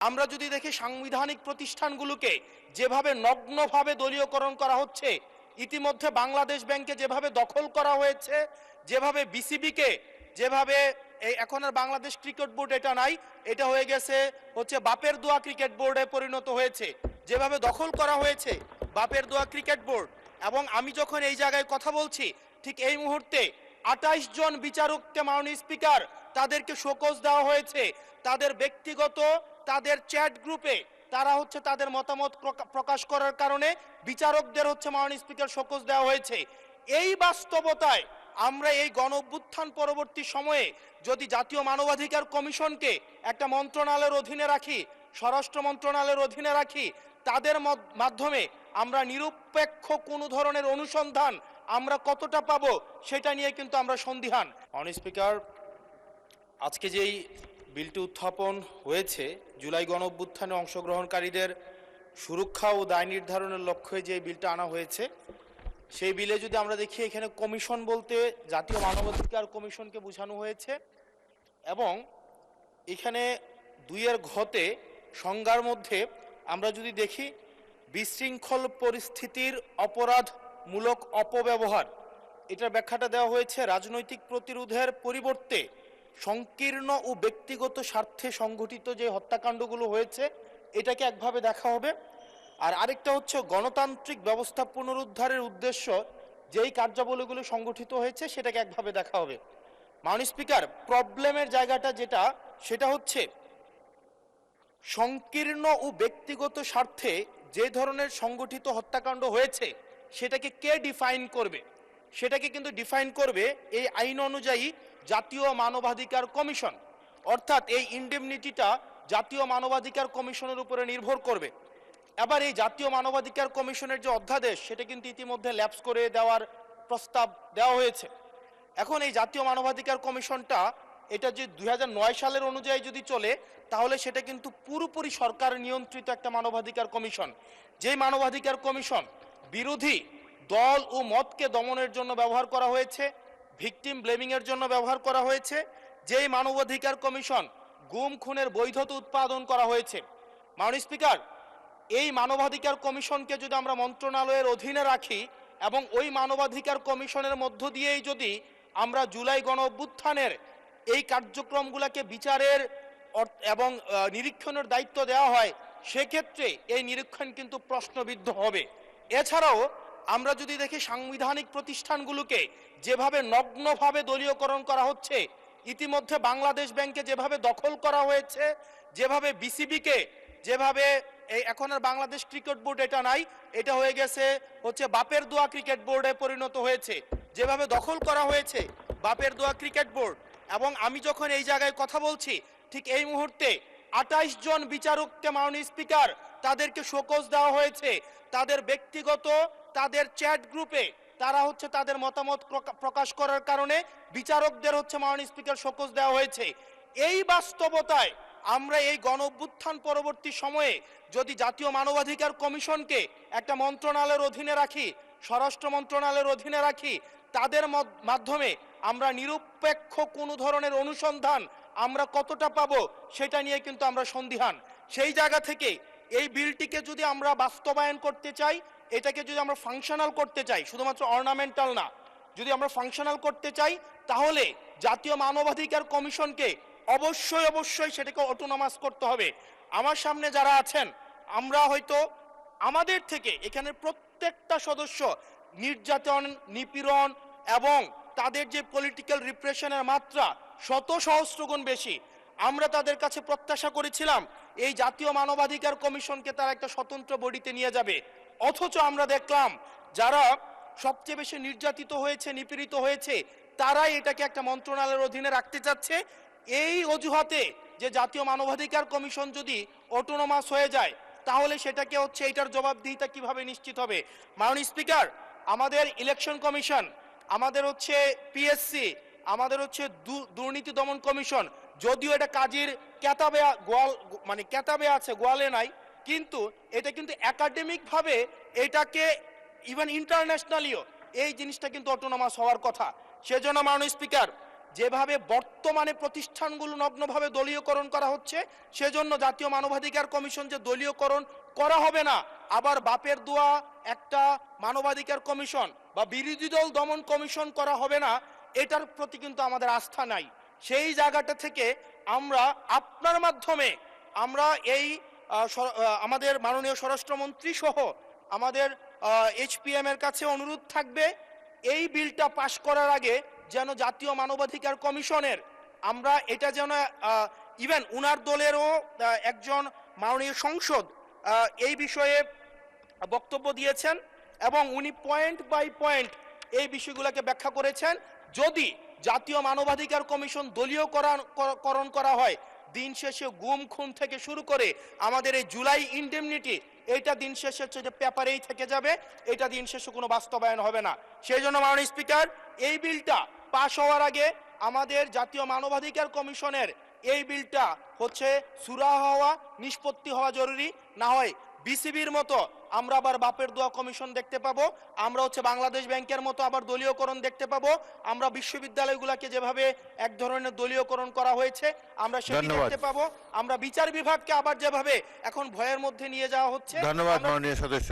আমরা যদি দেখি সাংবিধানিক প্রতিষ্ঠানগুলোকে যেভাবে নগ্নভাবে দলীয়করণ করা হচ্ছে, ইতিমধ্যে বাংলাদেশ ব্যাংকে যেভাবে দখল করা হয়েছে, যেভাবে বিসিবিকে যেভাবে এখন আর বাংলাদেশ ক্রিকেট বোর্ড এটা নাই, এটা হয়ে গেছে হচ্ছে বাপের দোয়া ক্রিকেট বোর্ডে পরিণত হয়েছে, যেভাবে দখল করা হয়েছে বাপের দোয়া ক্রিকেট বোর্ড। এবং আমি যখন এই জায়গায় কথা বলছি, ঠিক এই মুহূর্তে 28 জন বিচারককে মাননীয় স্পিকার তাদেরকে শোকজ দেওয়া হয়েছে। তাদের ব্যক্তিগত তাদের চ্যাট গ্রুপে তারা হচ্ছে তাদের মতামত প্রকাশ করার কারণে বিচারকদের হচ্ছে মাননীয় স্পিকার শোকজ দেওয়া হয়েছে। এই বাস্তবতায় আমরা এই গণ অভ্যুত্থান পরবর্তী সময়ে যদি জাতীয় মানবাধিকার কমিশনকে একটা মন্ত্রণালয়ের অধীনে রাখি, স্বরাষ্ট্র মন্ত্রণালয়ের অধীনে রাখি, তাদের মাধ্যমে আমরা নিরপেক্ষ কোনো ধরনের অনুসন্ধান আমরা কতটা পাবো সেটা নিয়ে কিন্তু আমরা সন্দিহান। মাননীয় স্পিকার, আজকে যেই বিলটি উত্থাপন হয়েছে, জুলাই গণ অভ্যুত্থানে অংশগ্রহণকারীদের সুরক্ষা ও দায় নির্ধারণের লক্ষ্যে যে বিলটা আনা হয়েছে, সেই বিলে যদি আমরা দেখি এখানে কমিশন বলতে জাতীয় মানবাধিকার কমিশনকে বোঝানো হয়েছে। এবং এখানে 2 ঘতে সংজ্ঞার মধ্যে আমরা যদি দেখি বিশৃঙ্খল পরিস্থিতির অপরাধমূলক অপব্যবহার, এটার ব্যাখ্যাটা দেওয়া হয়েছে রাজনৈতিক প্রতিরোধের পরিবর্তে সংকীর্ণ ও ব্যক্তিগত স্বার্থে সংগঠিত যে হত্যাকাণ্ডগুলো হয়েছে এটাকে একভাবে দেখা হবে। আর আরেকটা হচ্ছে গণতান্ত্রিক ব্যবস্থা পুনরুদ্ধারের উদ্দেশ্য যেই কার্যাবলীগুলো সংগঠিত হয়েছে সেটাকে একভাবে দেখা হবে। মাননীয় স্পিকার, প্রবলেমের জায়গাটা যেটা সেটা হচ্ছে সংকীর্ণ ও ব্যক্তিগত স্বার্থে যে ধরনের সংগঠিত হত্যাকাণ্ড হয়েছে সেটাকে কে ডিফাইন করবে, সেটাকে কিন্তু ডিফাইন করবে এই আইন অনুযায়ী জাতীয় মানবাধিকার কমিশন। অর্থাৎ এই ইনডেমনিটিটা জাতীয় মানবাধিকার কমিশনের উপরে নির্ভর করবে। এবার এই জাতীয় মানবাধিকার কমিশনের যে অধ্যাদেশ সেটা কিন্তু ইতিমধ্যে ল্যাপস করে দেওয়ার প্রস্তাব দেওয়া হয়েছে। এখন এই জাতীয় মানবাধিকার কমিশনটা এটা যে 2009 সালের অনুযায়ী যদি চলে তাহলে সেটা কিন্তু পুরোপুরি সরকার নিয়ন্ত্রিত একটা মানবাধিকার কমিশন। যেই মানবাধিকার কমিশন বিরোধী দল ও মতকে দমনের জন্য ব্যবহার করা হয়েছে, ভিকটিম ব্লেমিংয়ের জন্য ব্যবহার করা হয়েছে, যেই মানবাধিকার কমিশন গুম খুনের বৈধতা উৎপাদন করা হয়েছে। মাননীয় স্পিকার, এই মানবাধিকার কমিশনকে যদি আমরা মন্ত্রণালয়ের অধীনে রাখি এবং ওই মানবাধিকার কমিশনের মধ্য দিয়েই যদি আমরা জুলাই গণ অভ্যুত্থানের এই কার্যক্রমগুলোকে বিচারের এবং নিরীক্ষণের দায়িত্ব দেওয়া হয়, সেক্ষেত্রে এই নিরীক্ষণ কিন্তু প্রশ্নবিদ্ধ হবে। এছাড়াও আমরা যদি দেখি সাংবিধানিক প্রতিষ্ঠানগুলোকে যেভাবে নগ্নভাবে দলীয়করণ করা হচ্ছে, ইতিমধ্যে বাংলাদেশ ব্যাংকে যেভাবে দখল করা হয়েছে, যেভাবে বিসিবিকে যেভাবে এখন আর বাংলাদেশ ক্রিকেট বোর্ড এটা নাই, এটা হয়ে গেছে হচ্ছে বাপের দোয়া ক্রিকেট বোর্ডে পরিণত হয়েছে, যেভাবে দখল করা হয়েছে বাপের দোয়া ক্রিকেট বোর্ড। এবং আমি যখন এই জায়গায় কথা বলছি, ঠিক এই মুহূর্তে 28 জন বিচারককে মাননীয় স্পিকার তাদেরকে শোকজ দেওয়া হয়েছে। তাদের ব্যক্তিগত তাদের চ্যাট গ্রুপে তারা হচ্ছে তাদের মতামত প্রকাশ করার কারণে বিচারকদের হচ্ছে মাননীয় স্পিকার শোকজ দেওয়া হয়েছে। এই বাস্তবতায় আমরা এই গণ অভ্যুত্থান পরবর্তী সময়ে যদি জাতীয় মানবাধিকার কমিশনকে একটা মন্ত্রণালয়ের অধীনে রাখি, স্বরাষ্ট্র মন্ত্রণালয়ের অধীনে রাখি, তাদের মাধ্যমে আমরা নিরপেক্ষ কোনো ধরনের অনুসন্ধান আমরা কতটা পাবো সেটা নিয়ে কিন্তু আমরা সন্দিহান। সেই জায়গা থেকে এই বিলটিকে যদি আমরা বাস্তবায়ন করতে চাই, এটাকে যদি আমরা ফাংশনাল করতে চাই, শুধুমাত্র অর্নামেন্টাল না, যদি আমরা ফাংশনাল করতে চাই তাহলে জাতীয় মানবাধিকার কমিশনকে অবশ্যই সেটাকে অটোনমাস করতে হবে। আমার সামনে যারা আছেন আমরা হয়তো আমাদের থেকে এখানে প্রত্যেকটা সদস্য নির্যাতন, নিপীড়ন এবং তাদের যে পলিটিক্যাল রিপ্রেশনের মাত্রা শত সহস্র গুণ বেশি। আমরা তাদের কাছে প্রত্যাশা করেছিলাম এই জাতীয় মানবাধিকার কমিশনকে তারা একটা স্বতন্ত্র বডিতে নিয়ে যাবে, অথচ আমরা দেখলাম যারা সবচেয়ে বেশি নির্যাতিত হয়েছে, নিপীড়িত হয়েছে, তারাই এটাকে একটা মন্ত্রণালয়ের অধীনে রাখতে চাচ্ছে। এই অজুহাতে যে জাতীয় মানবাধিকার কমিশন যদি অটোনমাস হয়ে যায় তাহলে সেটাকে হচ্ছে এটার জবাবদিহিতা কিভাবে নিশ্চিত হবে। মাননীয় স্পিকার, আমাদের ইলেকশন কমিশন, আমাদের হচ্ছে পিএসসি, আমাদের হচ্ছে দুর্নীতি দমন কমিশন, যদিও এটা কাজের কেতাবে কেতাবে আছে, গোয়ালে নাই, কিন্তু এটা কিন্তু একাডেমিক ভাবে এটাকে ইভেন ইন্টারন্যাশনালিও এই জিনিসটা কিন্তু অটোনমাস হওয়ার কথা। সেজন্য মাননীয় স্পিকার, যেভাবে বর্তমানে প্রতিষ্ঠানগুলো নগ্নভাবে দলীয়করণ করা হচ্ছে, সেজন্য জাতীয় মানবাধিকার কমিশন যে দলীয়করণ করা হবে না, আবার বাপের দোয়া একটা মানবাধিকার কমিশন বা বিরোধী দল দমন কমিশন করা হবে না, এটার প্রতি কিন্তু আমাদের আস্থা নাই। সেই জায়গাটা থেকে আমরা আপনার মাধ্যমে আমরা এই আমাদের মাননীয় স্বরাষ্ট্রমন্ত্রী সহ আমাদের HPM এর কাছে অনুরোধ থাকবে, এই বিলটা পাশ করার আগে যেন জাতীয় মানবাধিকার কমিশনের আমরা এটা যেন ইভেন উনার দলেরও একজন মাননীয় সংসদ এই বিষয়ে বক্তব্য দিয়েছেন এবং উনি পয়েন্ট বাই পয়েন্ট এই বিষয়গুলোকে ব্যাখ্যা করেছেন। যদি জাতীয় মানবাধিকার কমিশন দলীয়করণ করা হয়, দিন শেষে গুম খুন থেকে শুরু করে আমাদের এই জুলাই ইনডেমনিটি, এইটা দিন শেষে হচ্ছে যে পেপারেই থেকে যাবে, এটা দিন শেষে কোনো বাস্তবায়ন হবে না। সেই জন্য মাননীয় স্পিকার, এই বিলটা পাশ হওয়ার আগে আমাদের জাতীয় মানবাধিকার কমিশনের এই বিলটা হচ্ছে সুরাহা হওয়া, নিষ্পত্তি হওয়া জরুরি। না হয় বিসিবির মতো আমরা আবার বাপের দোয়া কমিশন দেখতে পাবো, আমরা হচ্ছে বাংলাদেশ ব্যাংকের মতো আবার দলীয়করণ দেখতে পাবো, আমরা বিশ্ববিদ্যালয়গুলোকে যেভাবে এক ধরনের দলীয়করণ করা হয়েছে আমরা সেটি দেখতে পাবো, আমরা বিচার বিভাগকে আবার যেভাবে এখন ভয়ের মধ্যে নিয়ে যাওয়া হচ্ছে। ধন্যবাদ মাননীয় সদস্য।